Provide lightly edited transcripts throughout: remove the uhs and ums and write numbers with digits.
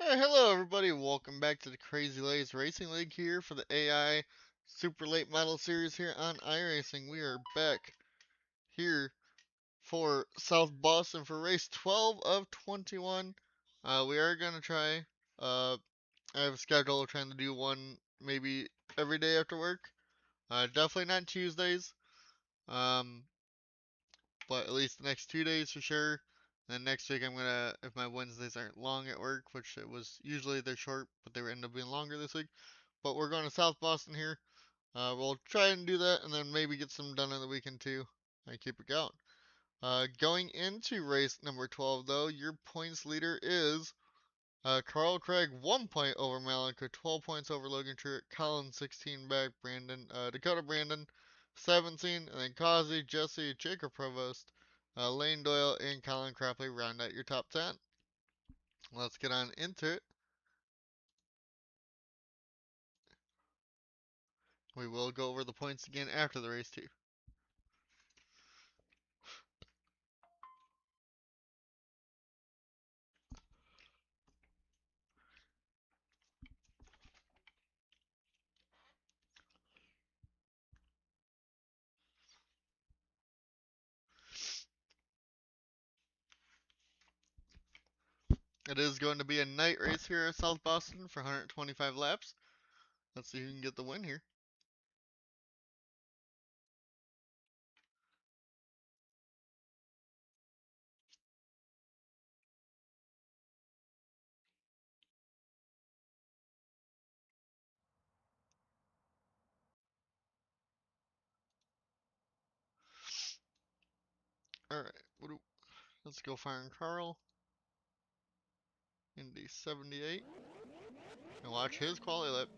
Hello everybody, welcome back to the Crazy Lays Racing League here for the AI Super Late Model Series here on iRacing. We are back here for South Boston for race 12 of 21. We are going to try, I have a schedule of trying to do one maybe every day after work. Definitely not Tuesdays, but at least the next 2 days for sure. And then next week I'm gonna, if my Wednesdays aren't long at work, which it was usually they're short, but they end up being longer this week. But we're going to South Boston here. We'll try and do that, and then maybe get some done on the weekend too, and keep it going. Going into race number 12 though, your points leader is Carl Craig, 1 point over Malika, 12 points over Logan Truitt, Colin 16 back, Brandon, Dakota Brandon 17, and then Causey, Jesse, Jacob Provost, Lane Doyle, and Colin Crapley round out your top 10. Let's get on into it. We will go over the points again after the race too. It is going to be a night race here at South Boston for 125 laps. Let's see who can get the win here. Alright, let's go firing Carl. Indy 78. And watch his quality lap.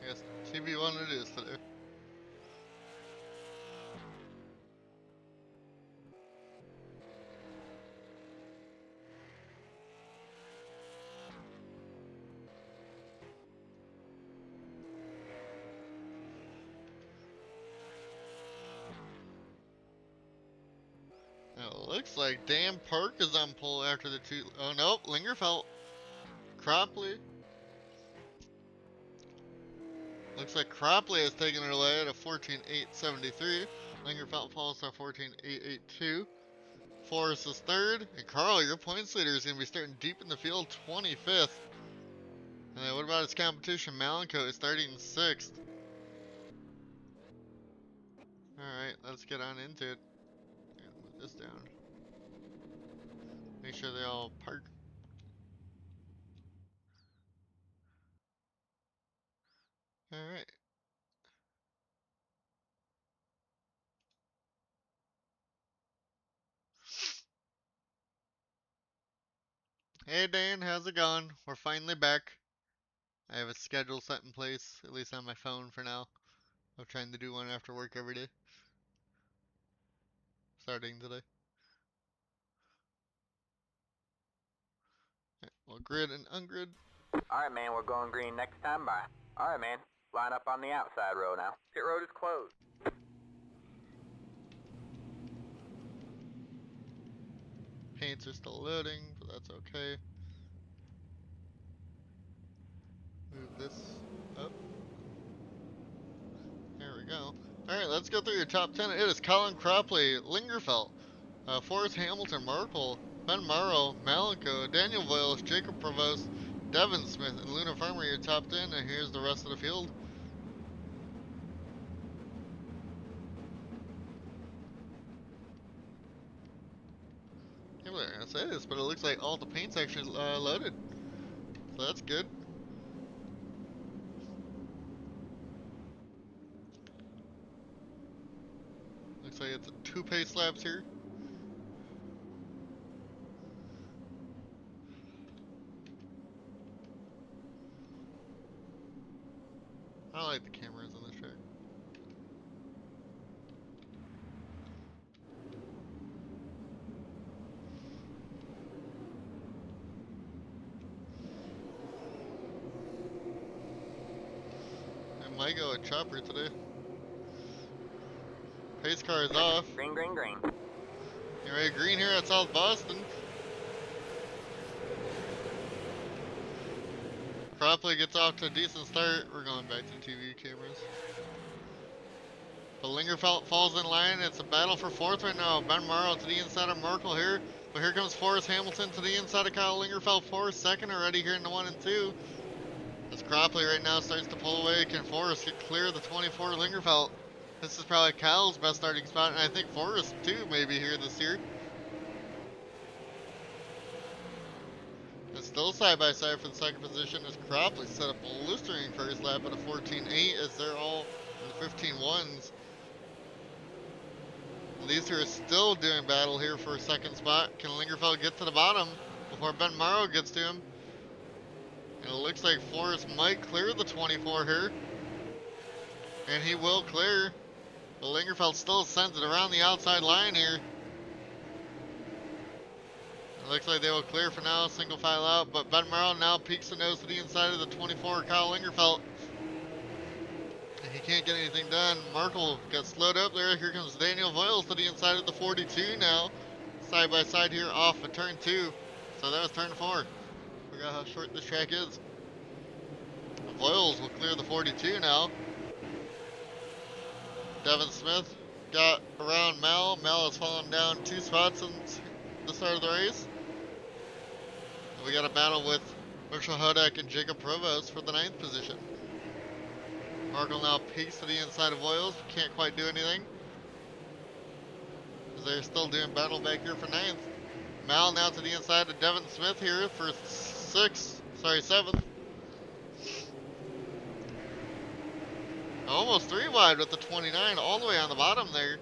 Yes, TV1 it is today. Now it looks like Dan Park is on pole after the two. Oh nope, Lingerfelt. Cropley. Looks like Cropley has taken her lead at a 14.873. Lingerfelt falls to 14.882. Forrest is third. And Carl, your points leader, is going to be starting deep in the field, 25th. And then what about his competition? Malenko is starting 6th. Alright, let's get on into it. And move this down. Make sure they all park. Alright. Hey Dan, how's it going? We're finally back. I have a schedule set in place, at least on my phone for now. I'm trying to do one after work every day. Starting today. Right, well, grid and ungrid. Alright, man, we're going green next time. Bye. Alright, man, line up on the outside row now. Pit road is closed. Paints are still loading, but that's okay. Move this up. There we go. Alright, let's go through your top 10. It is Colin Cropley, Lingerfelt, Forrest Hamilton, Markle, Ben Morrow, Malenko, Daniel Voiles, Jacob Provost, Devin Smith, and Luna Farmer, your top 10. And here's the rest of the field. I was gonna say this, but it looks like all the paint's actually loaded. So that's good. Looks like it's 2 pace laps here. I like the cameras on this track. might go with Chopper today. Pace car is off. Green, green, green. You ready green here at South Boston. Cropley gets off to a decent start. We're going back to TV cameras. But Lingerfeld falls in line. It's a battle for fourth right now. Ben Morrow to the inside of Merkel here. But here comes Forrest Hamilton to the inside of Kyle Lingerfeld. Forrest second already here in the 1 and 2. As Cropley right now starts to pull away. Can Forrest get clear of the 24 Lingerfeld? This is probably Kyle's best starting spot. And I think Forrest too maybe here this year. And still side by side for the second position as Cropley set up a blistering first lap at a 14.8 as they're all in 15.1s. These two are still doing battle here for a second spot. Can Lingerfeld get to the bottom before Ben Morrow gets to him? And it looks like Forrest might clear the 24 here. And he will clear. But Lingerfeld still sends it around the outside line here. It looks like they will clear for now, single file out. But Ben Morrow now peeks the nose to the inside of the 24, Kyle Lingerfeld. And he can't get anything done. Merkel got slowed up there. Here comes Daniel Voiles to the inside of the 42 now. Side by side here off of turn 2. So that was turn 4. Forgot how short this track is. Voiles will clear the 42 now. Devin Smith got around Mel. Mel has fallen down 2 spots since the start of the race. And we got a battle with Mitchell Hodak and Jacob Provost for the 9th position. Merkel now peeks to the inside of Voiles. Can't quite do anything. They're still doing battle back here for 9th. Mal now to the inside of Devin Smith here for 7th. Almost 3 wide with the 29 all the way on the bottom there.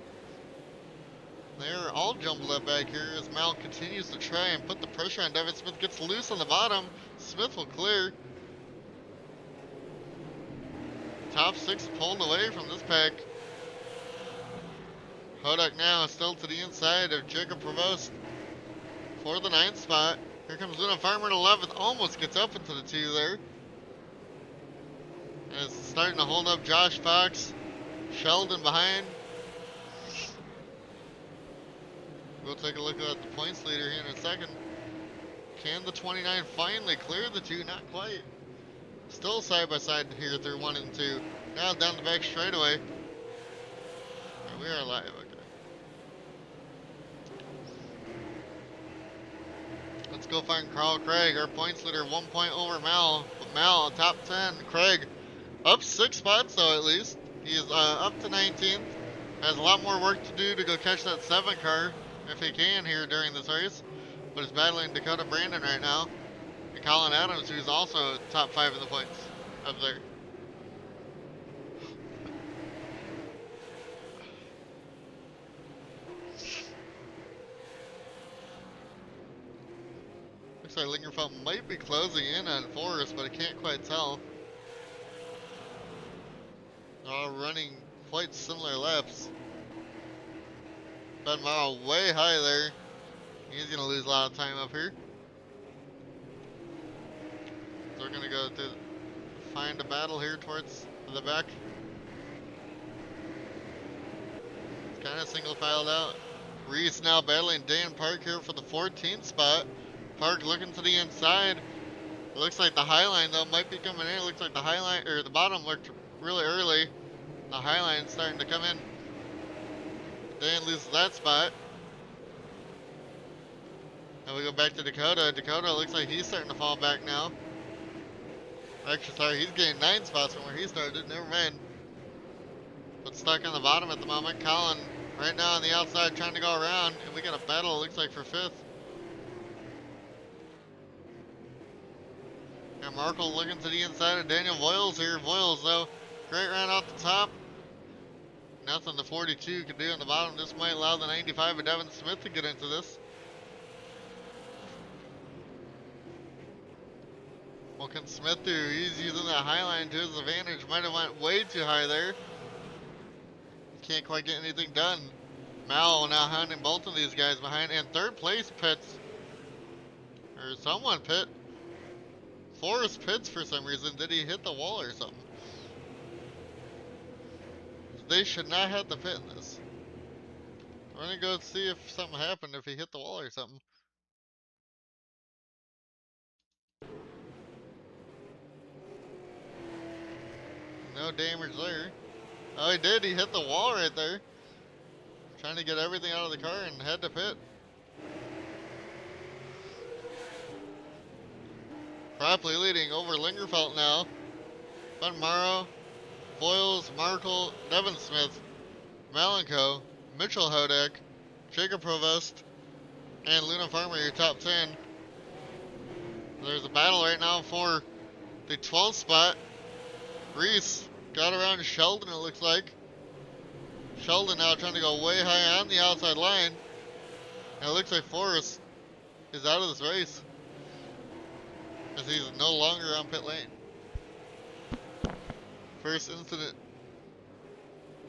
They're all jumbled up back here as Mal continues to try and put the pressure on Devin Smith. Gets loose on the bottom. Smith will clear. Top 6 pulled away from this pack. Hodak now still to the inside of Jacob Provost for the 9th spot. Here comes Luna Farmer at 11th. Almost gets up into the 2 there. And it's starting to hold up Josh Fox. Sheldon behind. We'll take a look at the points leader here in a second. Can the 29 finally clear the 2? Not quite. Still side by side here through 1 and 2. Now down the back straightaway. Right, we are live, okay. Let's go find Carl Craig, our points leader, 1 point over Mal. But Mal, top 10. Craig, up 6 spots though at least. He is up to 19th. Has a lot more work to do to go catch that 7 car, if he can here during this race. But he's battling Dakota Brandon right now. And Colin Adams, who's also top 5 in the points up there. Looks like Lingerfeld might be closing in on Forrest, but I can't quite tell. They're all running quite similar laps. Ben Morrow way high there. He's going to lose a lot of time up here. So we're going to go to find a battle here towards the back. It's kind of single filed out. Reese now battling Dan Park here for the 14th spot. Park looking to the inside. It looks like the high line though might be coming in. It looks like the high line, or the bottom looked really early. The high line's starting to come in. Dan loses that spot. And we go back to Dakota. Dakota looks like he's starting to fall back now. Actually, sorry, he's getting 9 spots from where he started. Never mind. But stuck on the bottom at the moment. Colin right now on the outside trying to go around. And we got a battle, it looks like, for 5th. And Merkel looking to the inside of Daniel Voiles here. Voiles, though, great run off the top. Nothing the 42 can do on the bottom. This might allow the 95 of Devin Smith to get into this. What can Smith do? He's using that high line to his advantage. Might have went way too high there. Can't quite get anything done. Mal now hounding both of these guys behind. And 3rd place pits. Or someone pit. Forrest pits for some reason. Did he hit the wall or something? they should not have to pit in this. I'm gonna go see if something happened, if he hit the wall or something. No damage there. Oh, he did. He hit the wall right there. Trying to get everything out of the car and head to pit. Properly leading over Lingerfelt now. Ben Morrow, Foyles, Markle, Devin Smith, Malenko, Mitchell Hodak, Jacob Provost, and Luna Farmer, your top 10. There's a battle right now for the 12th spot. Reese got around Sheldon, it looks like. Sheldon now trying to go way high on the outside line. And it looks like Forrest is out of this race, as he's no longer on pit lane. First incident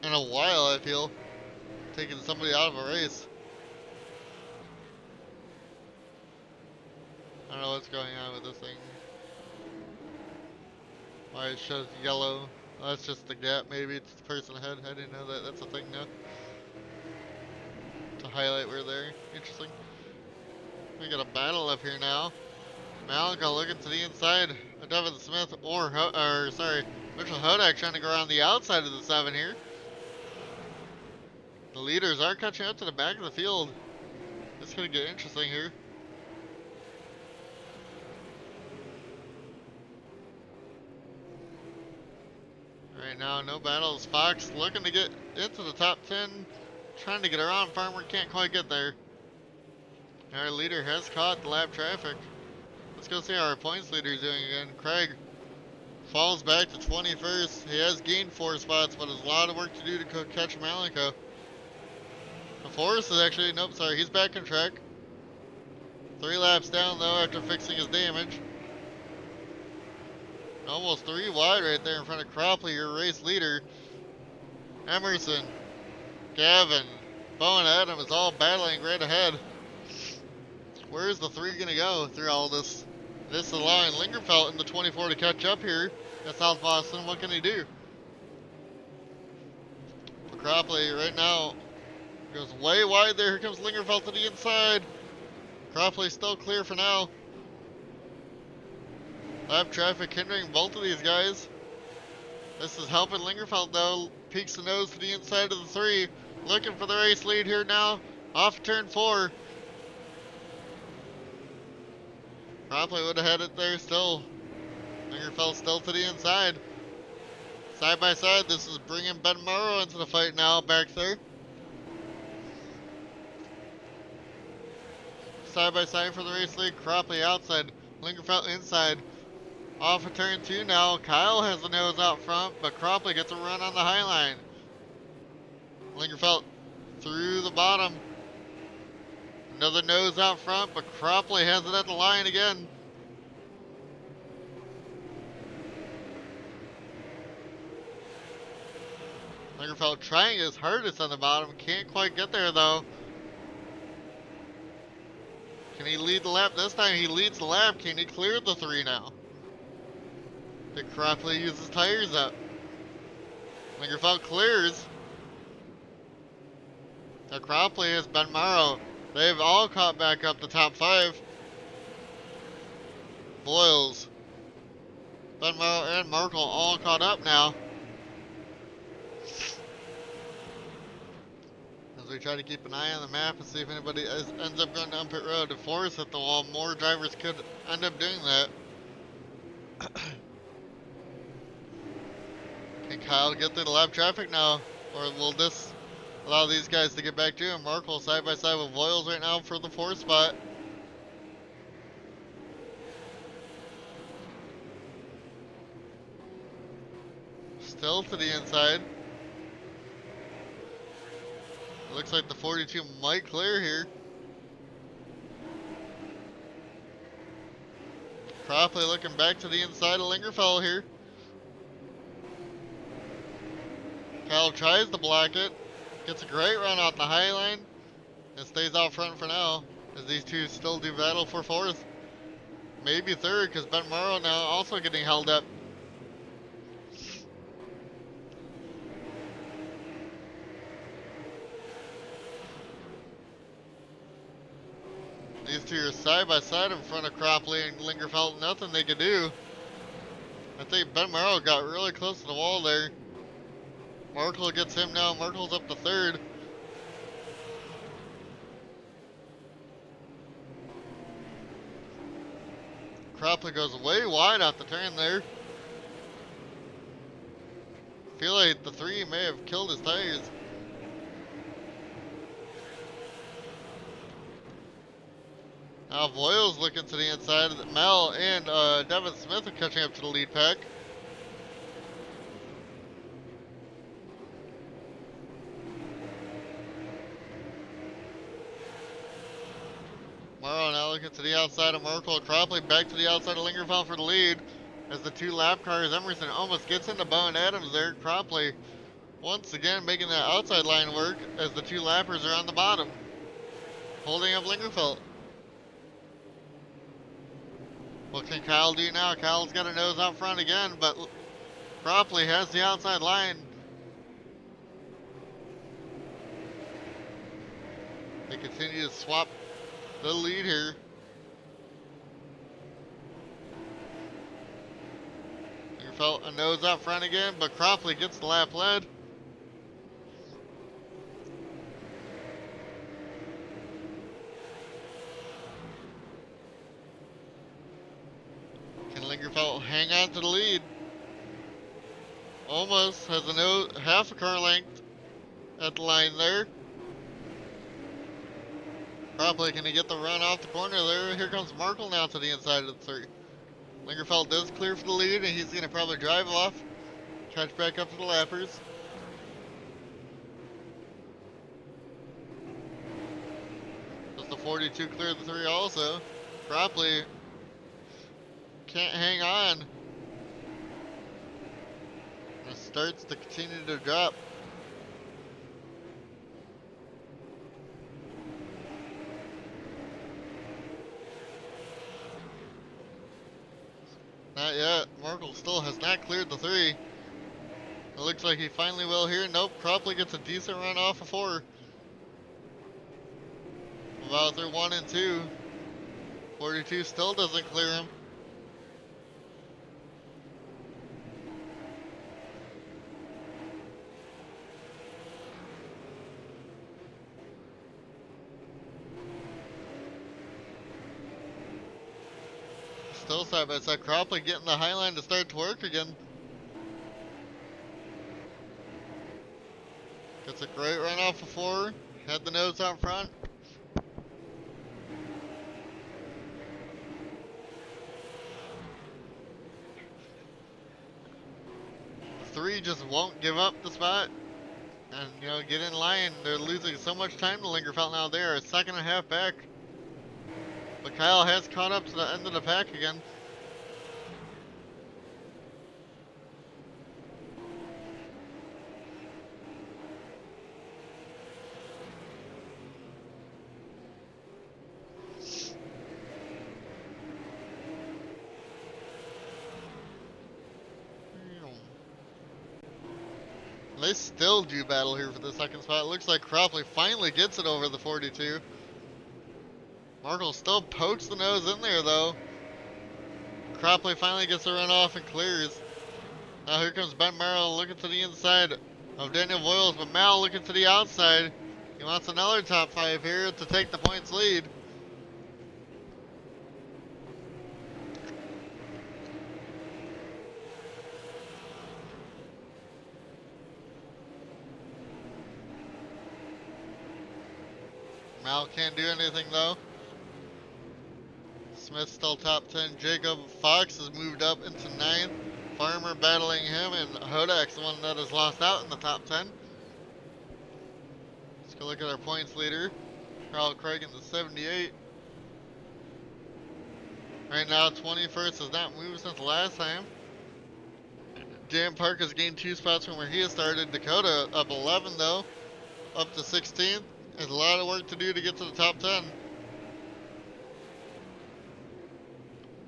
in a while, I feel, taking somebody out of a race. I don't know what's going on with this thing. Why it shows yellow. Oh, that's just the gap, maybe it's the person ahead. I didn't know that. That's a thing now. To highlight where they're. Interesting. We got a battle up here now. Malika looking to the inside of Devin Smith, or sorry, Mitchell Hodak trying to go around the outside of the 7 here. The leaders are catching up to the back of the field. It's gonna get interesting here. Right now, no battles. Fox looking to get into the top 10, trying to get around. Farmer can't quite get there. Our leader has caught the lap traffic. Let's go see how our points leader is doing again. Craig falls back to 21st. He has gained 4 spots, but has a lot of work to do to catch Malenko. Forrest is actually, nope, sorry, he's back on track. 3 laps down though after fixing his damage. Almost 3 wide right there in front of Cropley, your race leader. Emerson, Gavin, Bo and Adam is all battling right ahead. Where's the 3 gonna go through all this? This is allowing Lingerfelt in the 24 to catch up here at South Boston. What can he do? But Cropley right now goes way wide there. Here comes Lingerfelt to the inside. Cropley still clear for now. Lap traffic hindering both of these guys. This is helping Lingerfelt though. Peeks the nose to the inside of the 3. Looking for the race lead here now. Off turn 4. Cropley would have had it there still. Lingerfelt still to the inside. Side by side, this is bringing Ben Morrow into the fight now back there. Side by side for the race lead. Cropley outside. Lingerfelt inside. Off of turn 2 now. Kyle has the nose out front, but Cropley gets a run on the high line. Lingerfelt through the bottom. Another nose out front, but Cropley has it at the line again. Lingerfelt trying his hardest on the bottom. Can't quite get there though. Can he lead the lap? This time he leads the lap. Can he clear the 3 now? Did Cropley use his tires up? Lingerfelt clears. Now Cropley has Ben Morrow. They've all caught back up the top 5. Boyles, Ben Morrow, and Markle all caught up now. As we try to keep an eye on the map and see if anybody ends up going down pit road. If Forrest hit the wall, more drivers could end up doing that. Can Kyle get through the lap traffic now? Or will this allow these guys to get back to him? Markle side by side with Voiles right now for the 4th spot. Still to the inside. Looks like the 42 might clear here. Cropley looking back to the inside of Lingerfelt here. Kyle tries to block it. Gets a great run off the high line. And stays out front for now. As these two still do battle for 4th. Maybe 3rd, because Ben Morrow now also getting held up. These two are side by side in front of Cropley and Lingerfeld. Nothing they could do. I think Ben Morrow got really close to the wall there. Markle gets him now. Markle's up to third. Cropley goes way wide off the turn there. Feel like the three may have killed his tires. Now Voiles looking to the inside. Mel and Devin Smith are catching up to the lead pack. Morrow now looking to the outside of Markle. Cropley back to the outside of Lingerfeld for the lead. As the two lap cars, Emerson almost gets into Bowen Adams there. Cropley once again making that outside line work as the two lappers are on the bottom. Holding up Lingerfeld. What can Kyle do now? Kyle's got a nose out front again, but Cropley has the outside line. They continue to swap the lead here. Lingerfeld a nose out front again, but Cropley gets the lap led. Can Lingerfeld hang on to the lead? Almost has a nose, half a car length at the line there. Cropley, can he get the run off the corner there? Here comes Markle now to the inside of the three. Lingerfeld does clear for the lead, and he's going to probably drive off, catch back up to the lappers. Does the 42 clear the three also? Cropley can't hang on. And it starts to continue to drop. Not yet. Markle still has not cleared the three. It looks like he finally will here. Nope, Cropley gets a decent run off of four. About through one and two. 42 still doesn't clear him. Still side by side. Cropley getting the high line to start to work again. Gets a great run off of four. Had the nose out front. The three just won't give up the spot. And, you know, get in line. They're losing so much time to Lingerfeld now. They are a second and a half back. But Kyle has caught up to the end of the pack again. They still do battle here for the second spot. It looks like Cropley finally gets it over the 42. Markle still pokes the nose in there though. Cropley finally gets the run off and clears. Now here comes Ben Merrill looking to the inside of Daniel Voiles, but Mal looking to the outside. He wants another top five here to take the points lead. Mal can't do anything though. Smith still top 10. Jacob Fox has moved up into 9th. Farmer battling him, and Hodak's the one that has lost out in the top 10. Let's go look at our points leader. Carl Craig in the 78. Right now, 21st has not moved since the last time. Dan Park has gained 2 spots from where he has started. Dakota up 11 though, up to 16th. There's a lot of work to do to get to the top 10.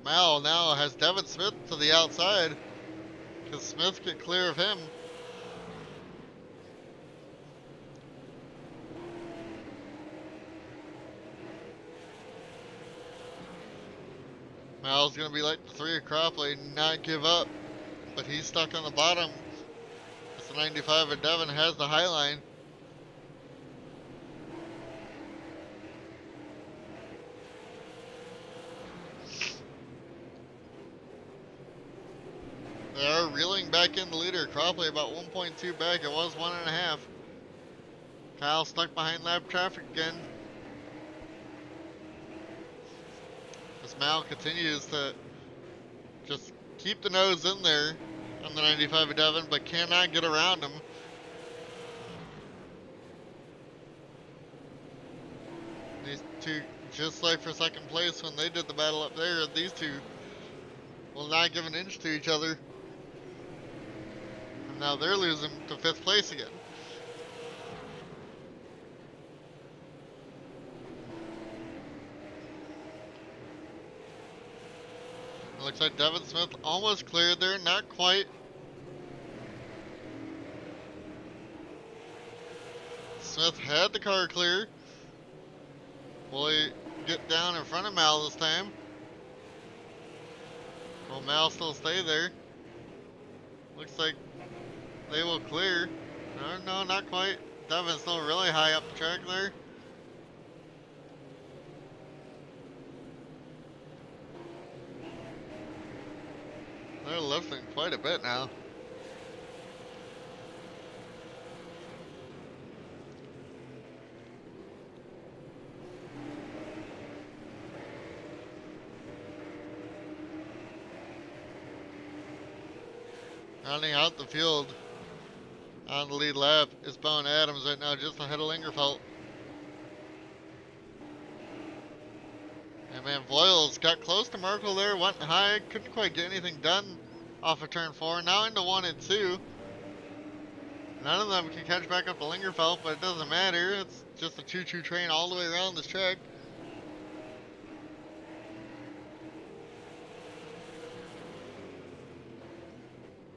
Mal now has Devin Smith to the outside. Can Smith get clear of him? Mal's gonna be like the 3 of Cropley, not give up, but he's stuck on the bottom. It's the 95 of Devon has the high line. They are reeling back in the leader. Cropley about 1.2 back. It was 1.5. Kyle stuck behind lap traffic again. As Mal continues to just keep the nose in there on the 95 of Devon, but cannot get around him. These two, just like for second place when they did the battle up there, these two will not give an inch to each other. And now they're losing to 5th place again. It looks like Devin Smith almost cleared there, not quite. Smith had the car clear. Will he get down in front of Mal this time? Will Mal still stay there? Looks like they will clear. No, not quite. Devin's still really high up the track there. They're lifting quite a bit now. Rounding out the field on the lead lap is Bowen Adams right now, just ahead of Lingerfelt. And man, Voiles got close to Merkel there, went high, couldn't quite get anything done off of turn 4. Now into 1 and 2. None of them can catch back up to Lingerfelt, but it doesn't matter. It's just a choo-choo train all the way around this track.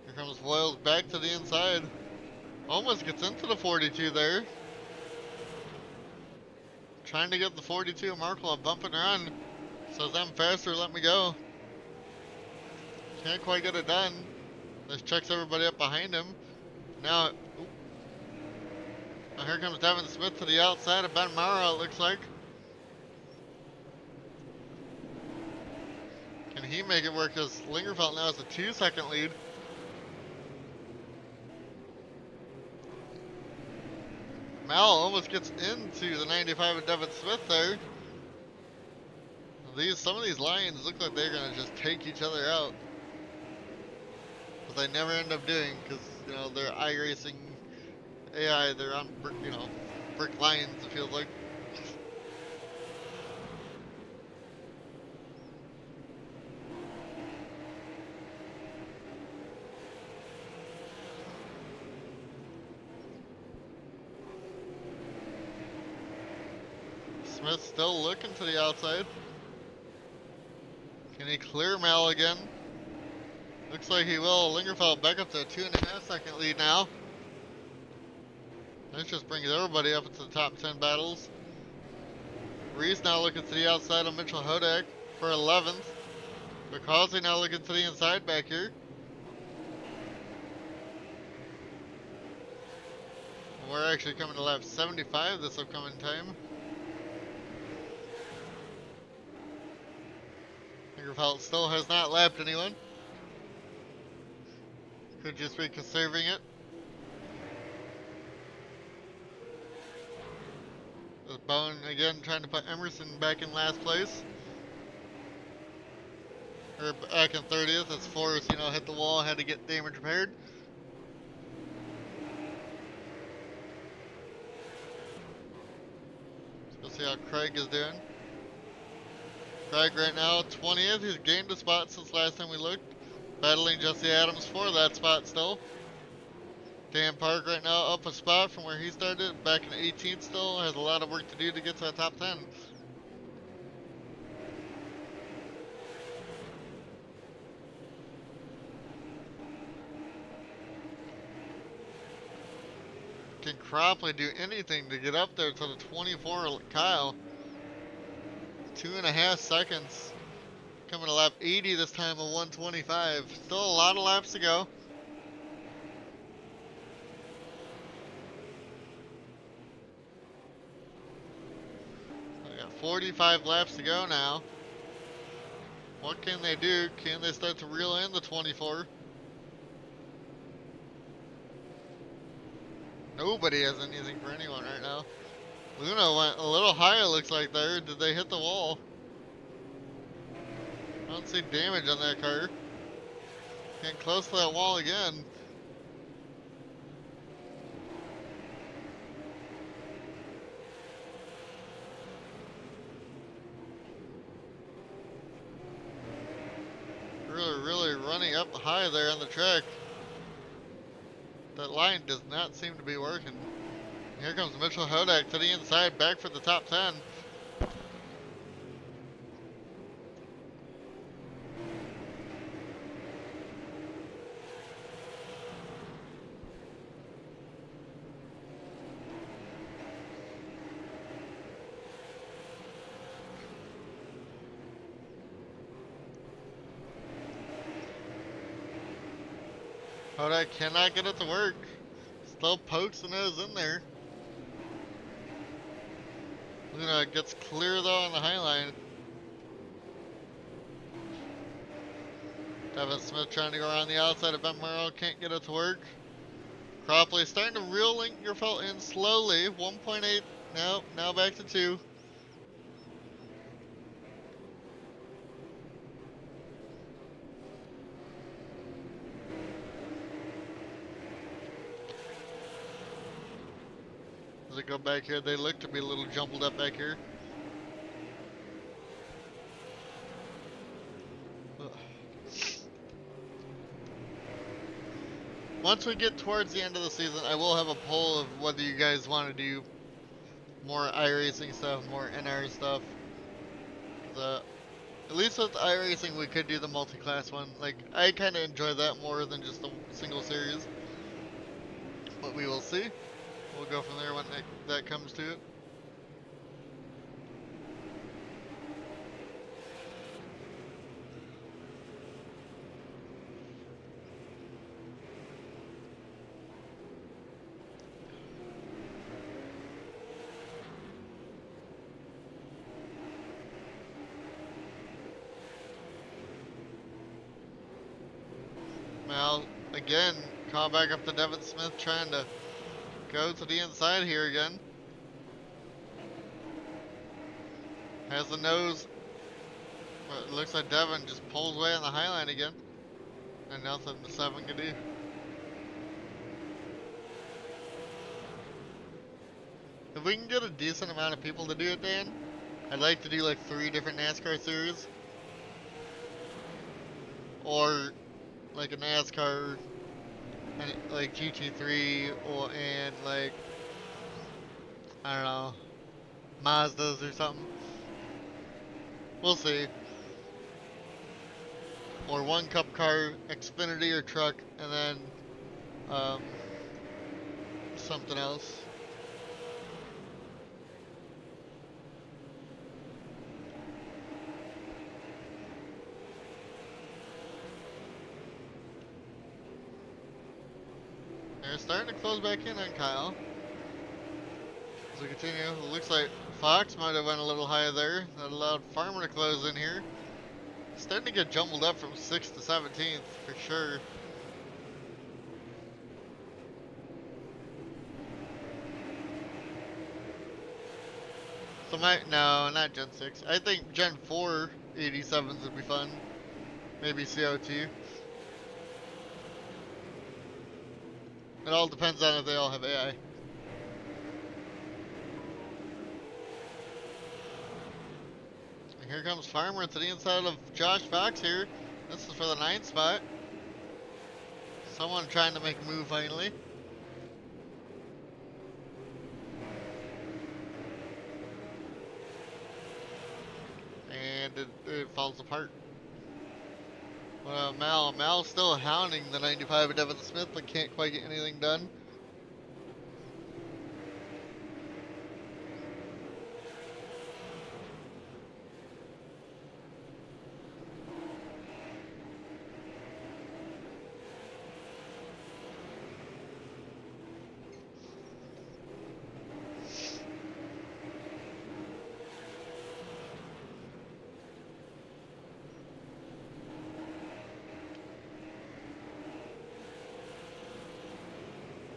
Here comes Voiles back to the inside. Almost gets into the 42 there. Trying to get the 42 of Merkel a bump and run. Says I'm faster, let me go. Can't quite get it done. This checks everybody up behind him. Now, here comes Devin Smith to the outside of Ben Mara, it looks like. Can he make it work? Because Lingerfelt now has a 2-second lead. Mal almost gets into the 95 of Devin Smith there. Some of these lines look like they're gonna just take each other out. But they never end up doing, because they're iRacing AI. They're on brick lines. It feels like. Smith still looking to the outside. Can he clear Mal again? Looks like he will. Lingerfelt back up to a 2.5-second lead now. This just brings everybody up into the top 10 battles. Reese now looking to the outside of Mitchell Hodak for 11th. Because now looking to the inside back here. We're actually coming to lap 75 this upcoming time. Lingerfelt still has not lapped anyone. Could just be conserving it. This Bone again trying to put Emerson back in last place. Or back in 30th as Forrest, hit the wall, had to get damage repaired. Let's go see how Craig is doing. Craig right now 20th. He's gained a spot since last time we looked. Battling Jesse Adams for that spot still. Dan Park right now up a spot from where he started. Back in 18th still. Has a lot of work to do to get to the top 10. Can Cropley do anything to get up there to the 24 Kyle? 2.5 seconds. Coming to lap 80 this time of 125. Still a lot of laps to go. I got 45 laps to go now. What can they do? Can they start to reel in the 24? Nobody has anything for anyone right now. Luna went a little higher, looks like there. Did they hit the wall? I don't see damage on that car. Getting close to that wall again. Really running up high there on the track. That line does not seem to be working. Here comes Mitchell Hodak to the inside, back for the top 10. Hodak cannot get it to work. Still pokes the nose in there. Luna gets clear though on the high line. Devin Smith trying to go around the outside of Ben Morrow, can't get it to work. Cropley starting to reel Lingerfeld in slowly. 1.8, now back to 2. As they go back here, they look to be a little jumbled up back here. Ugh. Once we get towards the end of the season, I will have a poll of whether you guys want to do more iRacing stuff, more NR stuff. At least with iRacing, we could do the multi-class one. Like, I kind of enjoy that more than just the single series. But we will see. We'll go from there when that comes to it. Mal, again, call back up to Devin Smith, trying to go to the inside here again. Has the nose. Well, it looks like Devin just pulls away on the high line again. And nothing the 7 can do. If we can get a decent amount of people to do it, Dan, I'd like to do like 3 different NASCAR series. Or like a NASCAR, and like GT3, and like, I don't know, Mazdas or something. We'll see. Or one cup car, Xfinity or truck, and then um, something else. They're starting to close back in on Kyle. As we continue, it looks like Fox might have went a little higher there. That allowed Farmer to close in here. Starting to get jumbled up from 6th to 17th for sure. So no, not Gen 6. I think Gen 4 87s would be fun. Maybe CO2. It all depends on if they all have AI. And here comes Farmer to the inside of Josh Fox here. This is for the 9th spot. Someone trying to make a move finally. And it falls apart. Well, Mal's still hounding the 95 of Devin Smith, but can't quite get anything done.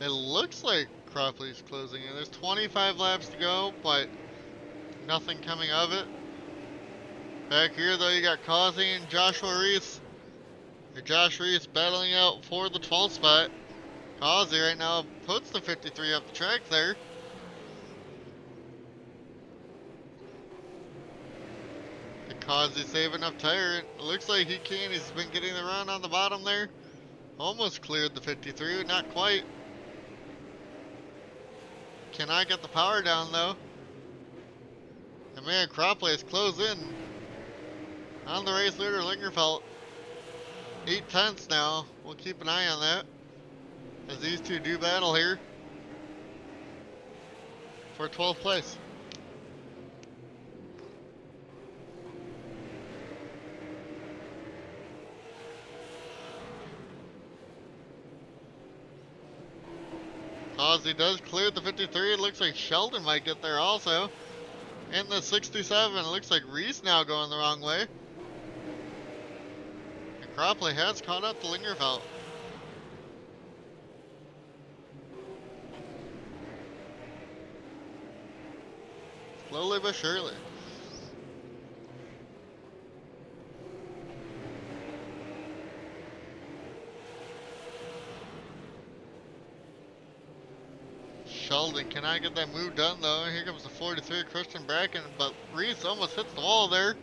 It looks like Cropley's closing in. There's 25 laps to go, but nothing coming of it. Back here, though, you got Causey and Joshua Reese. Josh Reese battling out for the 12th spot. Causey right now puts the 53 up the track there. And Causey saving enough tire. It looks like he can. He's been getting the run on the bottom there. Almost cleared the 53, not quite. Cannot get the power down though. And man, Cropley is close in on the race leader, Lingerfelt. 8 tenths now. We'll keep an eye on that as these two do battle here for 12th place. Causey does clear the 53. It looks like Sheldon might get there also. And the 67. It looks like Reese now going the wrong way. And Cropley has caught up to Lingerfelt. Slowly but surely. Sheldon cannot get that move done though. Here comes the 43, Christian Bracken, but Reese almost hits the wall there.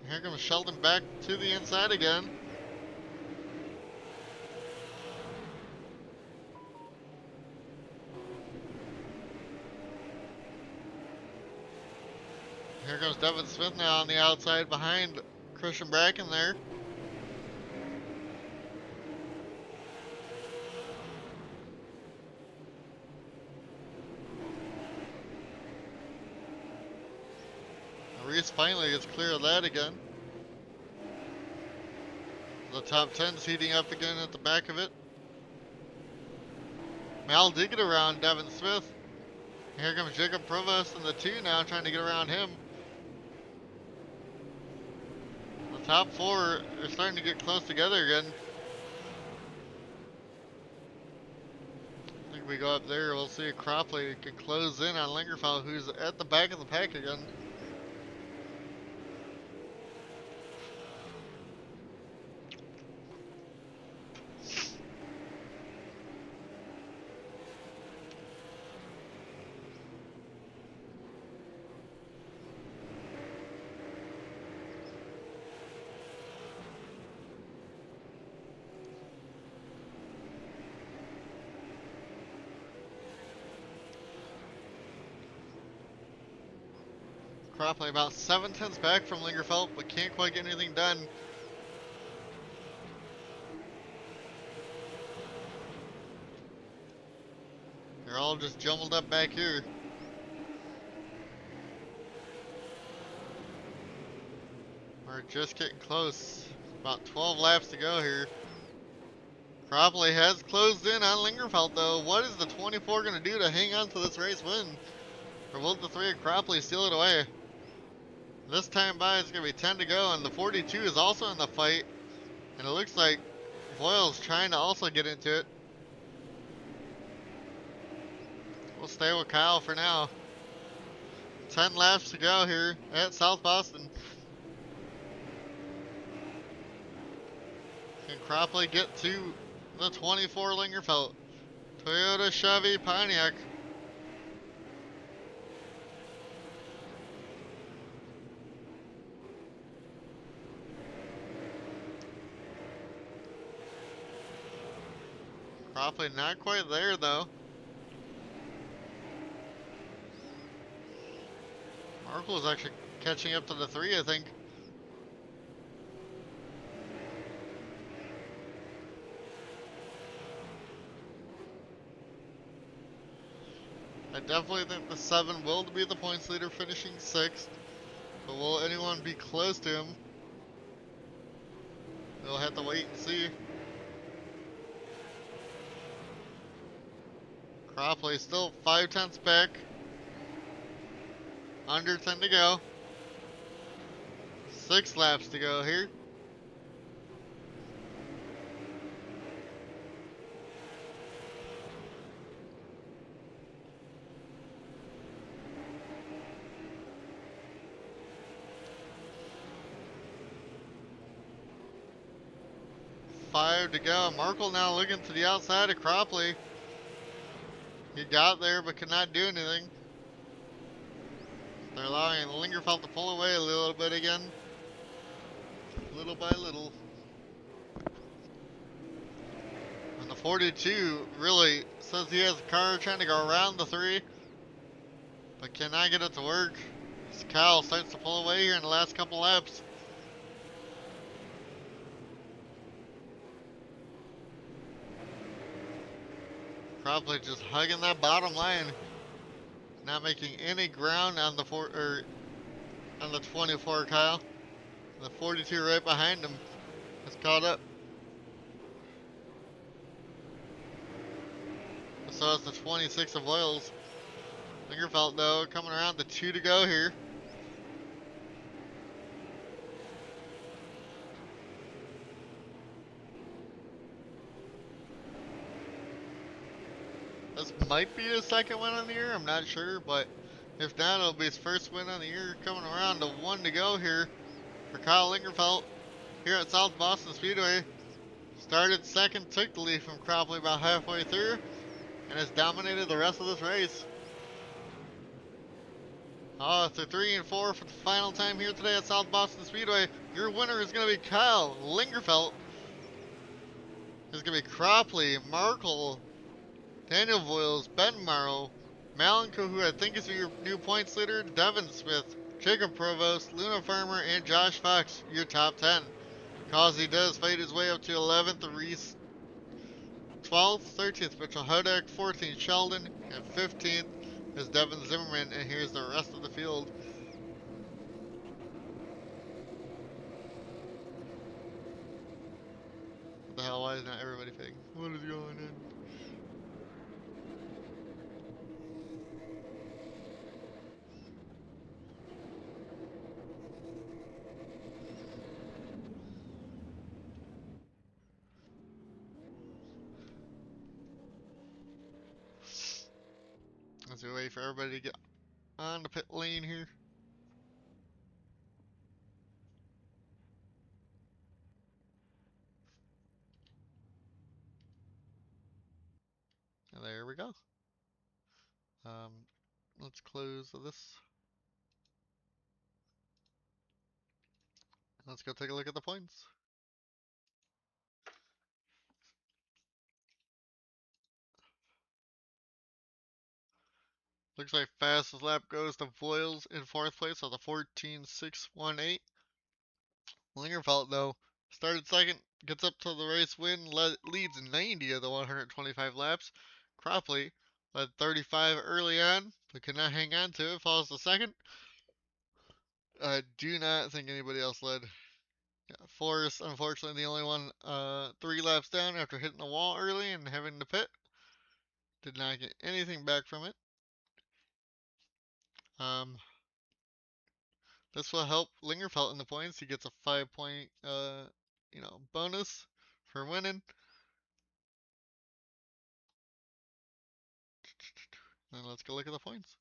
Here comes Sheldon back to the inside again. Here comes Devin Smith now on the outside behind Christian Bracken there. Reese finally gets clear of that again. The top 10's heating up again at the back of it. Mal did get around Devin Smith. Here comes Jacob Provost in the 2 now trying to get around him. The top 4 are starting to get close together again. I think we go up there, we'll see if Cropley can close in on Lingerfeld, who's at the back of the pack again. Cropley about 7 tenths back from Lingerfeld, but can't quite get anything done. They're all just jumbled up back here. We're just getting close. About 12 laps to go here. Cropley has closed in on Lingerfeld though. What is the 24 going to do to hang on to this race win? Or will the 3 of Cropley steal it away? This time by, it's going to be 10 to go, and the 42 is also in the fight. And it looks like Boyle's trying to also get into it. We'll stay with Kyle for now. 10 laps to go here at South Boston. Can Cropley get to the 24 Lingerfeld? Toyota, Chevy, Pontiac. Cropley not quite there though. Markle's actually catching up to the 3, I think. I definitely think the 7 will be the points leader, finishing 6th. But will anyone be close to him? We'll have to wait and see. Cropley still 5 tenths back. Under 10 to go. 6 laps to go here. 5 to go. Markle now looking to the outside of Cropley. He got there but could not do anything. They're allowing Lingerfeld to pull away a little bit again. Little by little. And the 42 really says he has a car trying to go around the 3, but cannot get it to work. As Kyle starts to pull away here in the last couple laps. Probably just hugging that bottom line. Not making any ground on the on the 24, Kyle. The 42 right behind him has caught up. So is the 26 of Oils. Lingerfeld though coming around the 2 to go here. This might be his second win on the year, I'm not sure, but if not, it'll be his first win on the year. Coming around to 1 to go here for Kyle Lingerfeld here at South Boston Speedway. Started second, took the lead from Cropley about halfway through, and has dominated the rest of this race. Oh, it's a 3 and 4 for the final time here today at South Boston Speedway. Your winner is going to be Kyle Lingerfeld. It's going to be Cropley, Markle, Daniel Voiles, Ben Morrow, Malenko, who I think is your new points leader, Devin Smith, Jacob Provost, Luna Farmer, and Josh Fox, your top 10. Causey does fight his way up to 11th, Reese 12th, 13th, Mitchell Hodak, 14th, Sheldon, and 15th is Devin Zimmerman, and here's the rest of the field. What the hell, why is not everybody fitting? What is going on? As we wait for everybody to get on the pit lane here. And there we go. Um, let's close this. Let's go take a look at the points. Looks like fastest lap goes to Voiles in 4th place with a 14.618. Lingerfeld, though, started second, gets up to the race win, leads 90 of the 125 laps. Cropley led 35 early on, but could not hang on to it, falls to second. I do not think anybody else led. Yeah, Forrest, unfortunately, the only one 3 laps down after hitting the wall early and having to pit. Did not get anything back from it. Um, this will help Lingerfeld in the points. He gets a 5-point, bonus for winning. And let's go look at the points.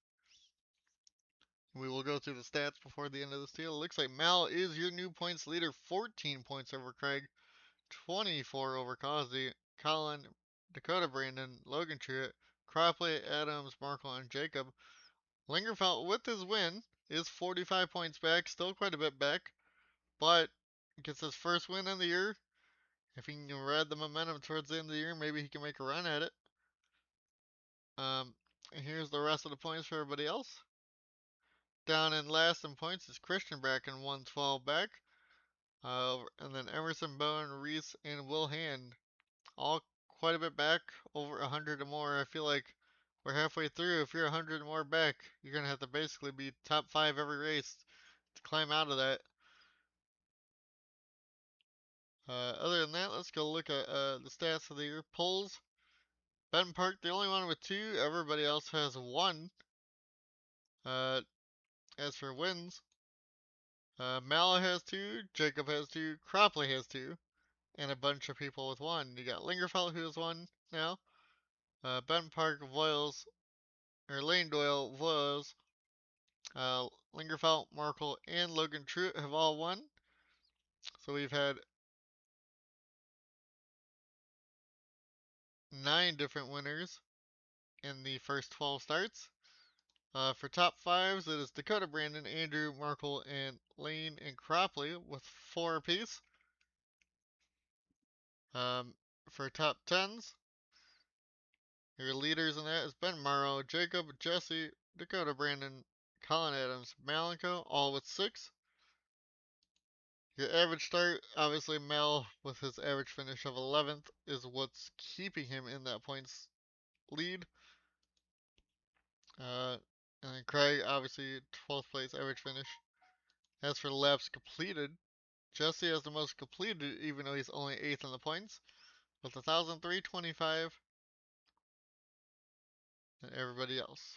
We will go through the stats before the end of this deal. It looks like Mal is your new points leader, 14 points over Craig, 24 over Causey, Colin, Dakota Brandon, Logan Truitt, Cropley, Adams, Markle, and Jacob. Lingerfeld, with his win, is 45 points back, still quite a bit back, but gets his first win of the year. If he can ride the momentum towards the end of the year, maybe he can make a run at it. And here's the rest of the points for everybody else. Down in last in points is Christian Bracken, 112 back. And then Emerson Bowen, Reese, and Will Hand, all quite a bit back, over 100 or more. I feel like we're halfway through. If you're 100 or more back, you're going to have to basically be top 5 every race to climb out of that. Other than that, let's go look at the stats of the year. Pulls. Ben Park, the only one with 2. Everybody else has 1. Uh, as for wins, Mala has 2. Jacob has 2. Cropley has 2. And a bunch of people with 1. You got Lingerfeld, who has 1 now. Ben Park, Voiles, or Lane Doyle, Voiles, Lingerfeld, Markle, and Logan Truitt have all won. So we've had 9 different winners in the first 12 starts. For top fives, it is Dakota, Brandon, Andrew, Markle, and Lane and Cropley with 4 apiece. Um, for top tens, your leaders in that is Ben Morrow, Jacob, Jesse, Dakota, Brandon, Colin Adams, Malenko, all with 6. Your average start, obviously Mel with his average finish of 11th is what's keeping him in that points lead. Uh, and then Craig, obviously 12th place average finish. As for laps completed, Jesse has the most completed, even though he's only 8th in the points, with 1,325 than everybody else.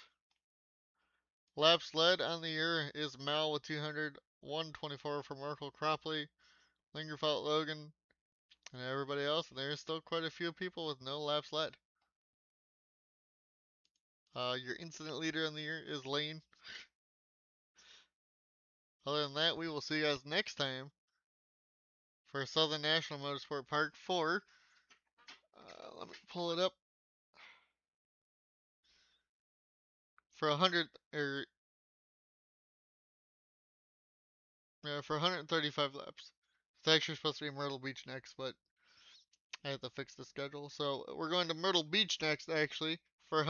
Laps led on the year is Mal with 200, 124 for Markle Cropley, Lingerfelt Logan, and everybody else. And there's still quite a few people with no laps led. Your incident leader on the year is Lane. Other than that, we will see you guys next time for Southern National Motorsport Park 4. Let me pull it up. For 100 for 135 laps. It's actually supposed to be Myrtle Beach next, but I have to fix the schedule. So we're going to Myrtle Beach next, actually, for 100.